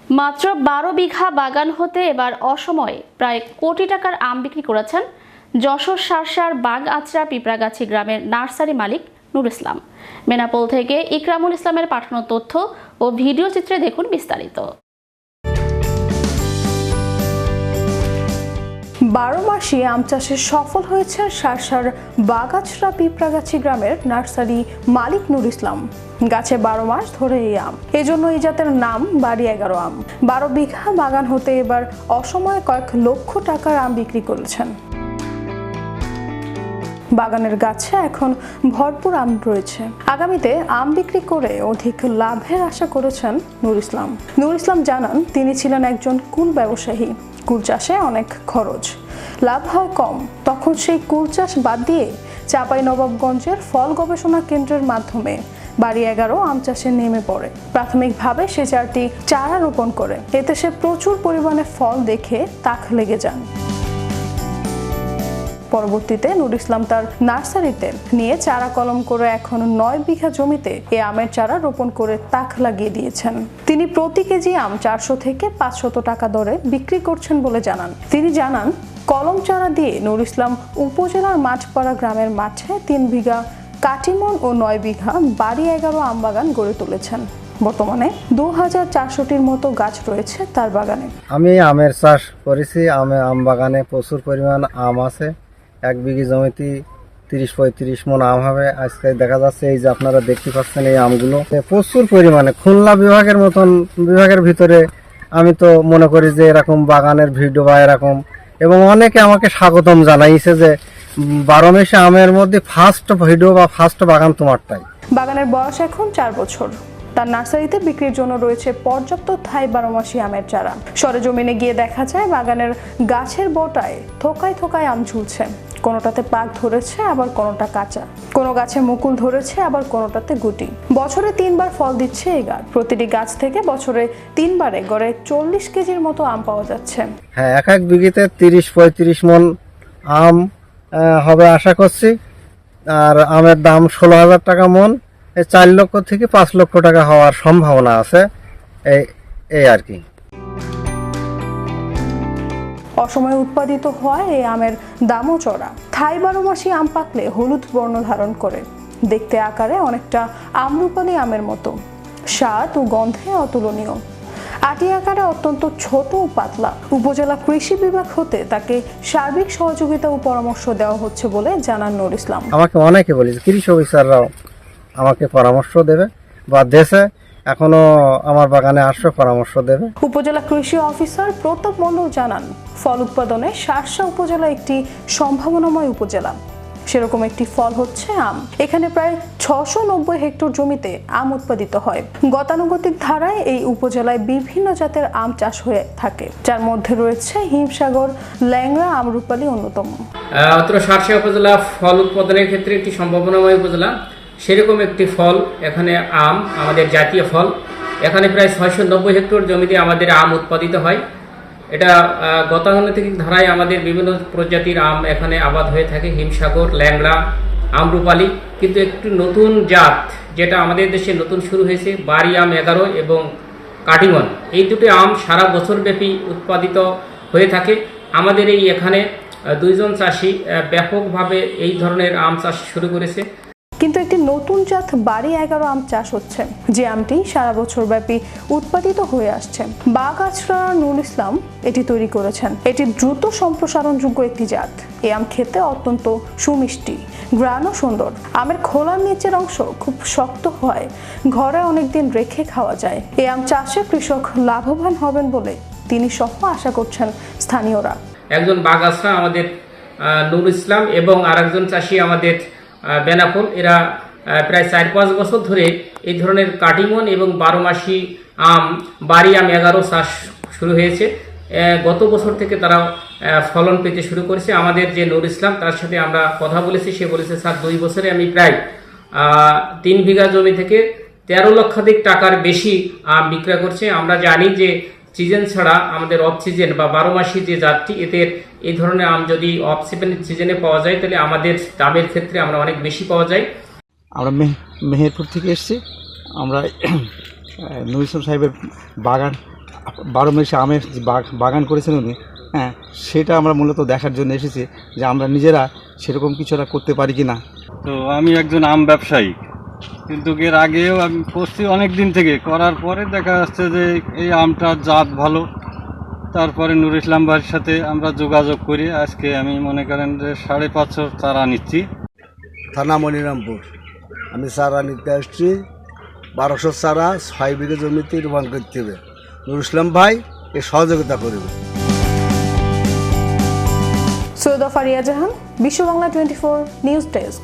মাত্র 12 বিঘা বাগান হতে এবার অসময়ে প্রায় কোটি টাকার আম বিক্রি করেছেন যশোর শার্শার বাগআচরা পিঁপড়াগাছি গ্রামের নার্সারি মালিক নুর ইসলাম। বেনাপোল থেকে ইকরামুল ইসলামের পাঠানো তথ্য ও ভিডিও চিত্রে দেখুন বিস্তারিত। 12 মাসে আম চাষে সফল হয়েছে শার্শার বাগআচরা পিঁপড়াগাছি গ্রামের নার্সারি মালিক নুর ইসলাম। গাছে 12 মাস ধরে এই আম, এজন্য এই জাতের নাম বাড়ি 11 আম। 12 বিঘা বাগান হতে এবার অসময়ে কয়েক লক্ষ টাকার আম বিক্রি করেছেন। বাগানের গাছে এখন ভরপুর আম রয়েছে। আগামীতে আম বিক্রি করে অধিক লাভের আশা করেছেন নুর ইসলাম। নুর ইসলাম জানান, তিনি ছিলেন একজন কুল ব্যবসায়ী। কুল চাষে অনেক খরচ, লাভ হয় কম। তখন সেই কুল চাষ বাদ দিয়ে চাঁপাইনবাবগঞ্জের ফল গবেষণা কেন্দ্রের মাধ্যমে বাড়ি 11 আম চাষে নেমে পড়ে। প্রাথমিকভাবে সে 4টি চারা রোপণ করে। এতে সে প্রচুর পরিমাণে ফল দেখে তাক লেগে যান। পরবর্তীতে নুর ইসলাম তার নার্সারিতে নিয়ে চারা কলম করে এখন 9 বিঘা জমিতে এ আমের চারা রোপণ করে তাক লাগিয়ে দিয়েছেন। তিনি প্রতি কেজি আম 400 থেকে 500 টাকা দরে বিক্রি করছেন বলে জানান। তিনি জানান, কলম চারা দিয়ে নুর ইসলাম উপজেলার মাঠপাড়া গ্রামের মাঠে 3 বিঘা কাটিমন ও 9 বিঘা বাড়ি 11 আম বাগান গড়ে তুলেছেন। বর্তমানে 2400টির মতো গাছ রয়েছে তার বাগানে। আমি আমের চাষ করেছি। আম বাগানে প্রচুর পরিমাণ আম আছে। 1 বিঘি জমিতে 30-35 মণ আম হবে। আজকে দেখা যাচ্ছে এই যে আপনারা দেখতে পাচ্ছেন এই আমগুলো প্রচুর পরিমাণে খুলনা বিভাগের মতন বিভাগের ভিতরে আমি তো মনে করি যে এরকম বাগানের ভিডিও বা এরকম, এবং অনেকে আমাকে স্বাগতম জানাইছে যে 12 মাসে আমের মধ্যে ফার্স্ট ভিডিও বা ফার্স্ট বাগান তোমারটাই। বাগানের বয়স এখন 4 বছর। তার নার্সারিতে বিক্রির জন্য রয়েছে পর্যাপ্ত থাই 12 মাসি আমের চারা। সরেজমিনে গিয়ে দেখা যায় বাগানের গাছের বটায় থোকায় থোকায় আম ঝুলছে। কোনোটাতে পাক ধরেছে, আবার কোনোটা কাঁচা। কোনো গাছে মুকুল ধরেছে, আবার কোনোটাতে গুটি। বছরে 3 বার ফল দিচ্ছে এই গাছ। প্রতিটি গাছ থেকে বছরে 3 বারে গড়ে 40 কেজির মতো আম পাওয়া যাচ্ছে। হ্যাঁ, এক বিঘিতে 30-35 মণ আম হবে আশা করছি। আর আমের দাম 16,000 টাকা মণ। 4 লক্ষ থেকে 5 লক্ষ টাকা হওয়ার সম্ভাবনা আছে এই আর কি। অসময়ে উৎপাদিত হয় এই আমের দামও চড়া। থাই 12 মাসি আম পাকলে হলুদ বর্ণ ধারণ করে। দেখতে আকারে অনেকটা আমরুপালি আমের মতো, স্বাদ ও গন্ধে অতুলনীয়। আটি আকারে অত্যন্ত ছোট ও পাতলা। উপজেলা কৃষি বিভাগ হতে তাকে সার্বিক সহযোগিতা ও পরামর্শ দেওয়া হচ্ছে বলে জানান নুর ইসলাম। আমাকে অনেকে বলেছে, কৃষি অফিসাররাও আমাকে পরামর্শ দেবে বা দেশে এখনো আমার বাগানে আসবে, পরামর্শ দেবে। উপজেলা কৃষি অফিসার প্রতাপ মণ্ডল জানান, ফল উৎপাদনে শার্শা উপজেলা একটি সম্ভাবনাময় উপজেলা। সেরকম একটি ফল হচ্ছে আম। এখানে প্রায় 690 হেক্টর জমিতে আম উৎপাদিত হয়। গতানুগতিক ধারায় এই উপজেলায় বিভিন্ন জাতের আম চাষ হয়ে থাকে, যার মধ্যে রয়েছে হিমসাগর, ল্যাংড়া, আমরুপালি অন্যতম। অত্র শার্শা উপজেলা ফল উৎপাদনের ক্ষেত্রে একটি সম্ভাবনাময় উপজেলা। সেরকম একটি ফল এখানে আম, আমাদের জাতীয় ফল। এখানে প্রায় 690 হেক্টর জমিতে আমাদের আম উৎপাদিত হয়। এটা গতানুগতিক ধারায় আমাদের বিভিন্ন প্রজাতির আম এখানে আবাদ হয়ে থাকে, হিমসাগর, ল্যাংড়া, আমরুপালি। কিন্তু একটু নতুন জাত যেটা আমাদের দেশে নতুন শুরু হয়েছে, বাড়ি আম 11 এবং কাটিমন। এই দুটি আম সারা বছর ব্যাপী উৎপাদিত হয়ে থাকে। আমাদের এই এখানে 2 জন চাষি ব্যাপকভাবে এই ধরনের আম চাষ শুরু করেছে। কিন্তু একটি নতুন জাত বাড়ি 11 আম চাষ হচ্ছে, যে আমটি সারা বছর ব্যাপী উৎপাদিত হয়ে আসছে। বাগআচরা নুর ইসলাম এটি তৈরি করেছেন। এটি দ্রুত সম্প্রসারণযোগ্য একটি জাত। এই আম খেতে অত্যন্ত সুমিষ্টি, ঘ্রাণও সুন্দর। আমের খোলার নিচের অংশ খুব শক্ত হয়, ঘরে অনেকদিন রেখে খাওয়া যায়। এই আম চাষে কৃষক লাভবান হবেন বলে তিনি সহ আশা করছেন স্থানীয়রা। একজন বাগআচরা আমাদের নুর ইসলাম এবং আরেকজন চাষি আমাদের বেনাপোল, এরা প্রায় 4-5 বছর ধরে এই ধরনের কাটিমন এবং 12 মাসি আম, বাড়ি আম 11 চাষ শুরু হয়েছে। গত বছর থেকে তারা ফলন পেতে শুরু করেছে। আমাদের যে নুর ইসলাম, তার সাথে আমরা কথা বলেছি। সে বলেছে, স্যার 2 বছরে আমি প্রায় 3 বিঘা জমি থেকে 13 লক্ষাধিক টাকার বেশি আম বিক্রয় করছে। আমরা জানি যে সিজন ছাড়া আমাদের অফ সিজন বা 12 মাসি যে জাতটি, এদের এই ধরনের আম যদি অফ সিজনে পাওয়া যায় তাহলে আমাদের দামের ক্ষেত্রে আমরা অনেক বেশি পাওয়া যায়। আমরা মেহেরপুর থেকে এসেছি। আমরা নুর ইসলাম সাহেবের বাগান বারোমেশি আমের যে বাগান করেছেন উনি, হ্যাঁ, সেটা আমরা মূলত দেখার জন্য এসেছি যে আমরা নিজেরা সেরকম কিছু একটা করতে পারি কি না। তো আমি একজন আম ব্যবসায়ী, কিন্তু এর আগেও আমি করছি অনেক দিন থেকে, করার পরে দেখা যাচ্ছে যে এই আমটার জাত ভালো। তারপরে নুর ইসলাম ভাইয়ের সাথে আমরা যোগাযোগ করি। আজকে আমি মনে করেন যে 550 চারা নিচ্ছি। থানা মনিরামপুর। আমি চারা নিতে আসছি, 1200 চারা 6 বিঘে জমিতে রোপণ করতে হবে। নুর ইসলাম ভাই এ সহযোগিতা করবে। সৈয়দ ফারিয়া জাহান, বিশ্ব বাংলা 24 নিউজ ডেস্ক।